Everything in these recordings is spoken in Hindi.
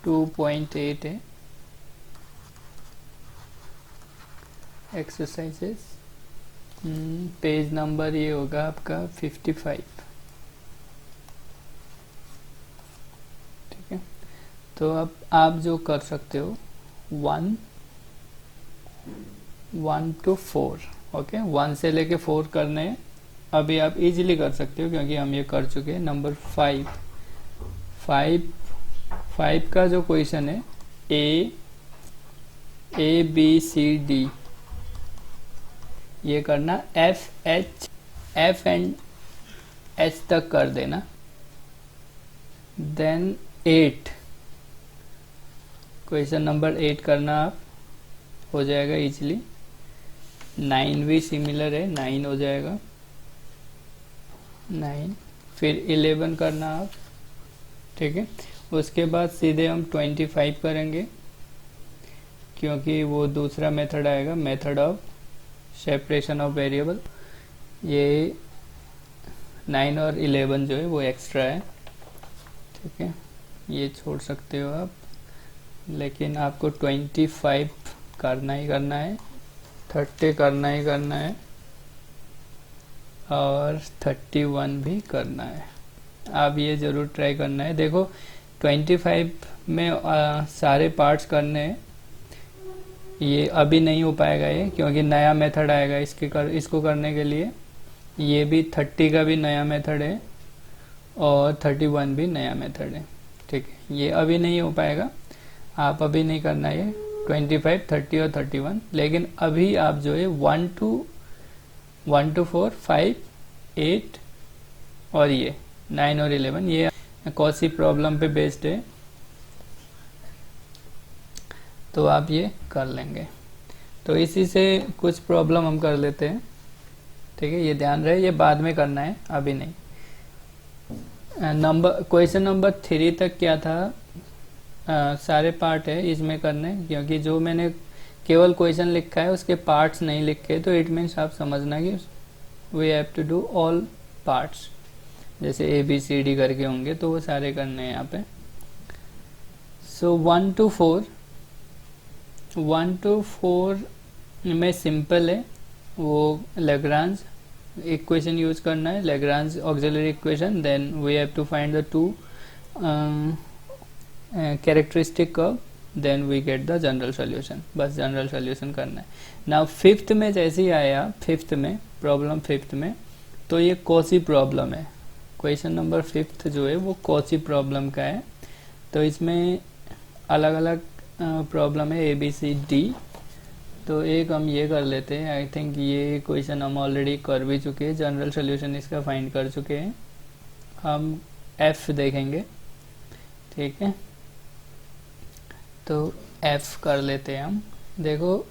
2.8 है एक्सरसाइजेस। पेज नंबर ये होगा आपका 55। ठीक है, तो अब आप जो कर सकते हो 1 to 4, ओके, 1 से लेके 4 करने हैं। अभी आप इजीली कर सकते हो क्योंकि हम ये कर चुके हैं। नंबर 5 का जो क्वेश्चन है ए बी सी डी, ये करना एफ एंड एच तक कर देना। देन 8, क्वेश्चन नंबर 8 करना आप, हो जाएगा इजीली। 9 भी सिमिलर है, 9 हो जाएगा 9। फिर 11 करना आप, ठीक है। उसके बाद सीधे हम 25 करेंगे क्योंकि वो दूसरा मेथड आएगा, method of separation of variable. ये 9 और 11 जो है वो एक्स्ट्रा है, ठीक है, ये छोड़ सकते हो आप। लेकिन आपको 25 करना ही करना है, 30 करना ही करना है और 31 भी करना है। आप ये ज़रूर ट्राई करना है। देखो 25 में सारे पार्ट्स करने हैं, ये अभी नहीं हो पाएगा ये क्योंकि नया मेथड आएगा इसको करने के लिए। ये भी 30 का भी नया मेथड है और 31 भी नया मेथड है, ठीक है। ये अभी नहीं हो पाएगा, आप अभी नहीं करना ये 25, 30 और 31। लेकिन अभी आप जो है 1 to 4, 5, 8 और ये 9 और 11, ये कॉसी प्रॉब्लम पे बेस्ड है, तो आप ये कर लेंगे। तो इसी से कुछ प्रॉब्लम हम कर लेते हैं, ठीक है। ये ध्यान रहे, ये बाद में करना है, अभी नहीं। क्वेश्चन नंबर 3 तक क्या था, सारे पार्ट है इसमें करने, क्योंकि जो मैंने केवल क्वेश्चन लिखा है उसके पार्ट्स नहीं लिखे, तो इट मीन्स आप समझना कि we have to do all parts. जैसे ए बी सी डी करके होंगे तो वो सारे करने हैं यहाँ पे। सो 1 to 4 में सिंपल है, वो लेग्रांज इक्वेशन यूज करना है, Lagrange auxiliary equation. Then we have to find the 2 characteristic curve, then we get the general solution. बस जनरल सोल्यूशन करना है। नाउ 5th में जैसे ही आया, 5th में प्रॉब्लम 5th में, तो ये कॉसी प्रॉब्लम है। क्वेश्चन नंबर 5th जो है वो कॉसी प्रॉब्लम का है। तो इसमें अलग अलग प्रॉब्लम है, ए बी सी डी। तो एक हम ये कर लेते हैं, आई थिंक ये क्वेश्चन हम ऑलरेडी कर भी चुके हैं, जनरल सोल्यूशन इसका फाइंड कर चुके हैं। हम एफ देखेंगे, ठीक है। तो एफ कर लेते हैं हम। देखो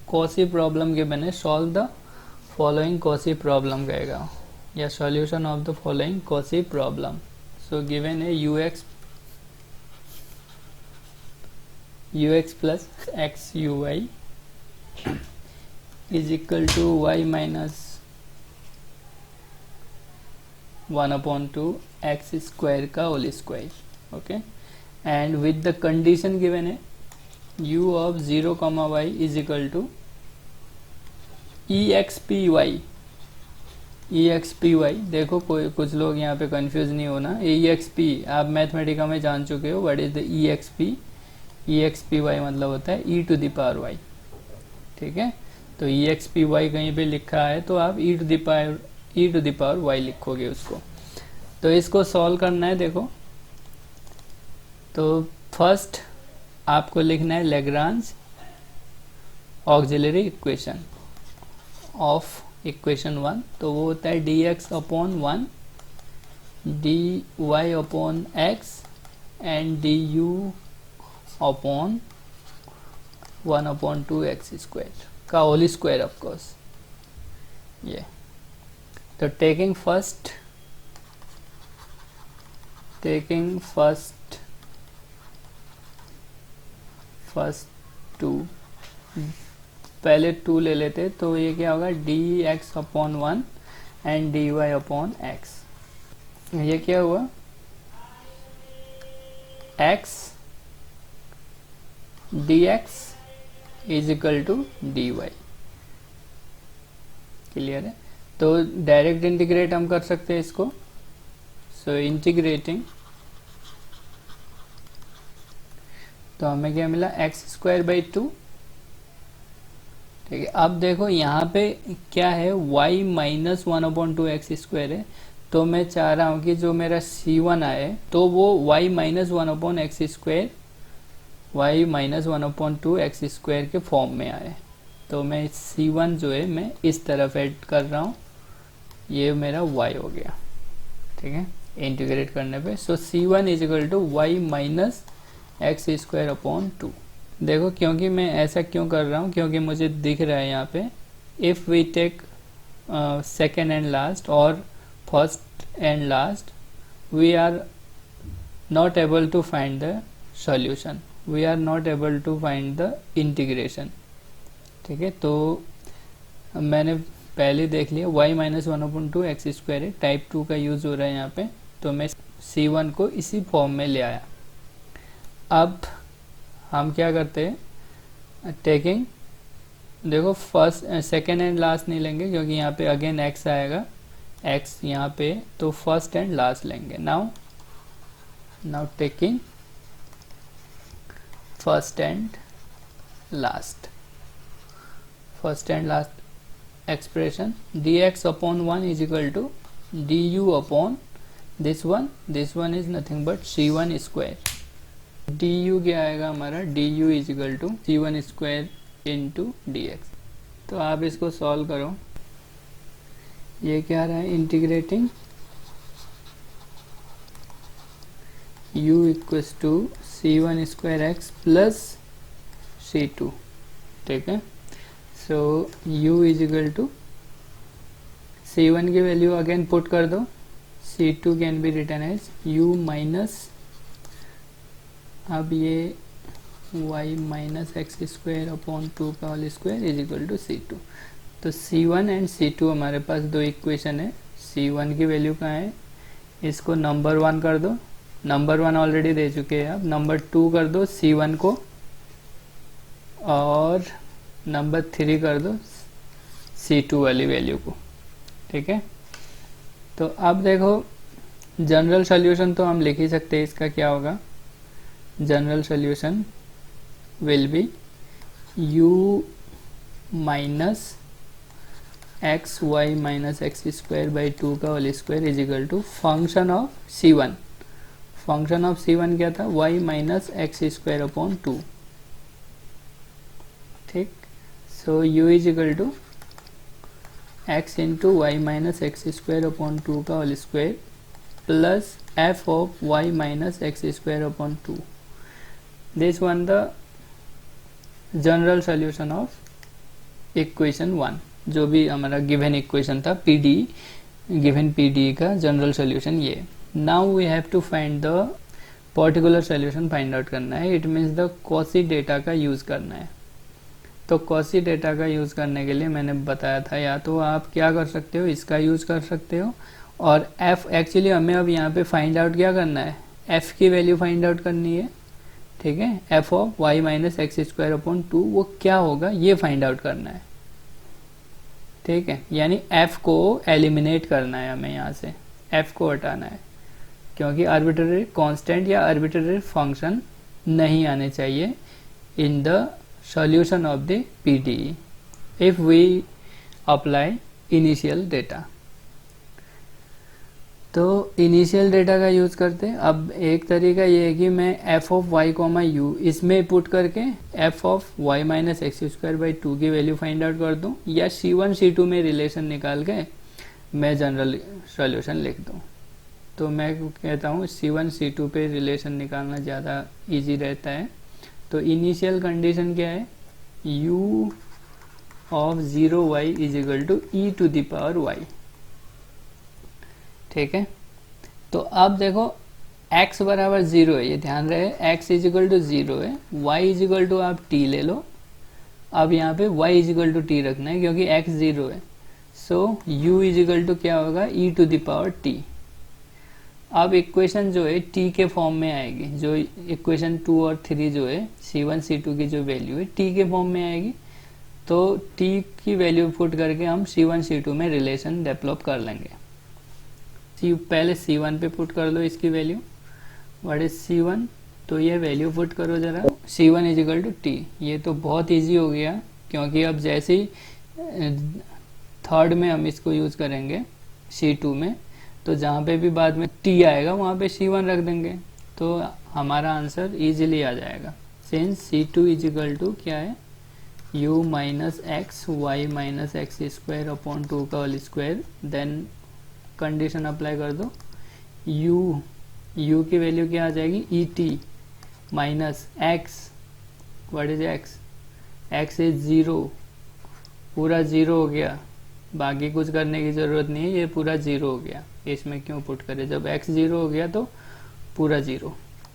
कॉसी प्रॉब्लम के बने, solve the following quasi problem कहेगा, या solution of the following quasi problem. So given है ux plus xuy is equal to y minus 1/2 x square का whole square, okay. And with the condition given है u of 0, y is equal to expy। देखो कोई कुछ लोग यहाँ पे कंफ्यूज नहीं होना, exp आप मैथमेटिका में जान चुके हो, व्हाट इज द expy मतलब होता है e to the power y, ठीक है। तो expy कहीं पे लिखा है तो आप e to the power y लिखोगे उसको। तो इसको सॉल्व करना है। देखो तो फर्स्ट आपको लिखना है Lagrange auxiliary equation of equation 1। तो वो होता है dx/1 dy/x and du/1/2 x square का होल स्क्वायर ऑफ कोर्स। ये तो टेकिंग फर्स्ट 2, पहले 2 ले लेते, तो ये क्या होगा dx/1 एंड dy/x। ये क्या हुआ x dx is equal to dy। Clear है? तो डायरेक्ट इंटीग्रेट हम कर सकते हैं इसको। सो इंटीग्रेटिंग, तो हमें क्या मिला, x²/2। ठीक है, अब देखो यहाँ पे क्या है, y - 1/2x² है। तो मैं चाह रहा हूँ कि जो मेरा c1 आए तो वो y - 1/x², y - 1/2x² के फॉर्म में आए। तो मैं c1 जो है मैं इस तरफ ऐड कर रहा हूँ, ये मेरा y हो गया। ठीक है, इंटीग्रेट करने पे so c1 is equal to y - x²/2। देखो क्योंकि मैं ऐसा क्यों कर रहा हूँ, क्योंकि मुझे दिख रहा है यहाँ पे if we take second and last और first and last, we are not able to find the solution, we are not able to find the integration। ठीक है, तो मैंने पहले देख लिया y - 1/2x² है, टाइप 2 का यूज हो रहा है यहाँ पे। तो मैं c1 को इसी फॉर्म में ले आया। अब हम क्या करते हैं, टेकिंग, देखो फर्स्ट सेकेंड एंड लास्ट नहीं लेंगे क्योंकि यहाँ पे अगेन x आएगा, x यहाँ पे, तो फर्स्ट एंड लास्ट लेंगे। now taking first and last expression, dx upon 1 is equal to du upon this one is nothing but c1 square। du क्या आएगा हमारा, du is equal to c1 square into dx। तो आप इसको सॉल्व करो, ये क्या रहा है, integrating u equals to c1² plus c2। ठीक है, so u is equal to c1 की वैल्यू अगेन पुट कर दो, c2 can be written as u minus, अब ये y - x²/2 का whole square is equal to c2। तो c1 एंड c2 हमारे पास दो इक्वेशन है। c1 की वैल्यू कहाँ है, इसको नंबर 1 कर दो, नंबर 1 ऑलरेडी दे चुके हैं। अब नंबर 2 कर दो c1 को, और नंबर 3 कर दो c2 वाली वैल्यू को। ठीक है, तो अब देखो जनरल सॉल्यूशन तो हम लिख ही सकते हैं, इसका क्या होगा, general solution will be u minus X Y minus x²/2 का whole square is equal to function of c1। Function of c1 क्या था, y - x²/2। ठीक, so u is equal to x into y - x²/2 का whole square plus f of y - x²/2। This one the general solution of equation 1, जो भी हमारा गिवन इक्वेशन था गिवन पीडी का जनरल सॉल्यूशन ये। Now we have to find the particular solution, find out करना है। It means the Cauchy data का यूज करना है। तो कॉसी डेटा का यूज करने के लिए मैंने बताया था, या तो आप क्या कर सकते हो, इसका यूज कर सकते हो, और f एक्चुअली हमें अब यहाँ पे फाइंड आउट क्या करना है, f की वैल्यू फाइंड आउट करनी है। ठीक है, f ऑफ y - x²/2 वो क्या होगा ये फाइंड आउट करना है। ठीक है, यानी f को एलिमिनेट करना है हमें, यहाँ से f को हटाना है, क्योंकि आर्बिट्ररी कांस्टेंट या आर्बिट्ररी फंक्शन नहीं आने चाहिए in the solution of the P D E if we apply initial data. तो इनिशियल डेटा का यूज करते हैं। अब एक तरीका ये है कि मैं f ऑफ y, u इसमें पुट करके f ऑफ y - x²/2 की वैल्यू फाइंड आउट कर दूं, या c1 c2 में रिलेशन निकाल के मैं जनरल सॉल्यूशन लिख दूं। तो मैं कहता हूँ c1 c2 पे रिलेशन निकालना ज़्यादा इजी रहता है। तो इनिशियल कंडीशन क्या है, u of 0y is equal to e⁻y। ठीक है, तो अब देखो x बराबर 0 है, ये ध्यान रहे, x इज इक्वल टू 0 है, y इज इक्वल टू आप t ले लो। अब यहाँ पे y is equal to t रखना है क्योंकि x 0 है। So u is equal to क्या होगा, e⁻t। अब इक्वेशन जो है टी के फॉर्म में आएगी, जो इक्वेशन 2 और 3 जो है C1 C2 की जो वैल्यू है टी के फॉर्म में आएगी, तो टी की वैल्यू पुट करके हम C1 C2 में रिलेशन डेवलप कर लेंगे। पहले C1 पे पुट कर लो इसकी वैल्यू, व्हाट इज C1, तो ये वैल्यू पुट करो जरा, C1 is equal to T. ये तो बहुत इजी हो गया, क्योंकि अब जैसे ही थर्ड में हम इसको यूज करेंगे C2 में, तो जहाँ पे भी बाद में t आएगा वहाँ पे C1 रख देंगे, तो हमारा आंसर इजीली आ जाएगा। Since C2 is equal to क्या है, u minus X Y minus X square upon 2 का whole square, then condition apply कर दो, u की वैल्यू क्या आ जाएगी, et minus x, what is x is 0, पूरा 0 हो गया, बाकी कुछ करने की जरूरत नहीं है, ये पूरा 0 हो गया, इसमें क्यों पुट करें, जब x 0 हो गया तो पूरा 0,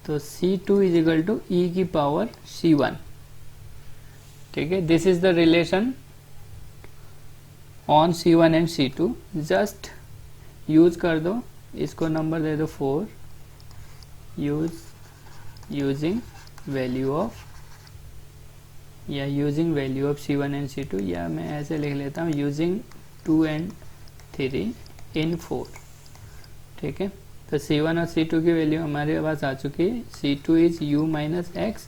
तो C2 is equal to e की पावर C1। ठीक है, this is the relation on C1 and C2। Just use कर दो, इसको नंबर दे दो 4, यूजिंग वैल्यू ऑफ, या using value of C1 and C2, या मैं ऐसे लिख लेता हूँ यूजिंग 2 एंड 3 इन 4। ठीक है, तो C1 और C2 की वैल्यू हमारे पास आ चुकी है। C2 is u minus X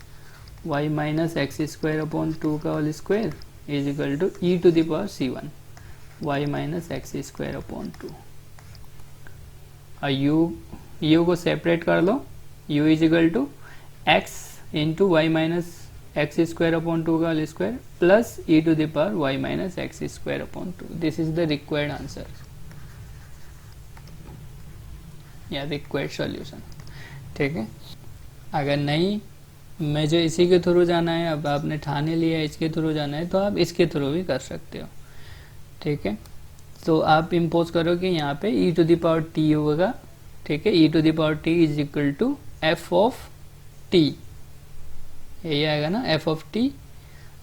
Y minus X square upon 2 का whole square is equal to e to the power C1 Y minus X square upon 2। और u को सेपरेट कर लो, u is equal to X into Y minus X square upon 2 का whole square plus e to the power Y minus X square upon 2। This is the required answer या रिक्वायर्ड सॉल्यूशन। ठीक है, अगर नहीं मुझे इसी के थ्रू जाना है, अब आपने ठाने लिया इसके थ्रू जाना है, तो आप इसके थ्रू भी कर सकते हो। ठीक है, तो आप इम्पोज करो कि यहाँ पे e to the power t होगा। ठीक है, e to the power t is equal to f of t, यही आएगा ना f ऑफ t।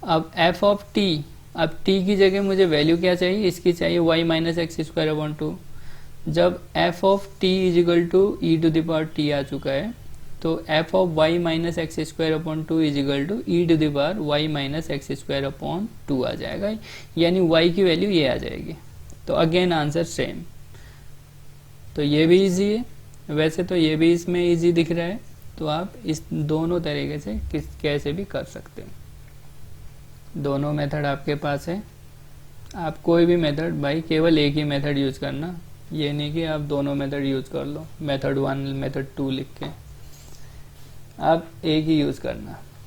अब f ऑफ t, अब t की जगह मुझे वैल्यू क्या चाहिए, इसकी चाहिए y minus X square upon 2। जब f of t is equal to E to the power t आ चुका है, तो f of y minus X square upon 2 is equal to E to the power y minus X square upon 2 आ जाएगा, यानी y की वैल्यू ये आ जाएगी। तो अगेन आंसर सेम। तो ये भी इजी है, वैसे तो ये भी इसमें इजी दिख रहा है, तो आप इस दोनों तरीके से कैसे भी कर सकते हो। दोनों मेथड आपके पास है, आप कोई भी मेथड, भाई केवल एक ही मेथड यूज करना, ये नहीं कि आप दोनों मेथड यूज कर लो, मेथड 1 मेथड 2 लिख के, आप एक ही यूज करना।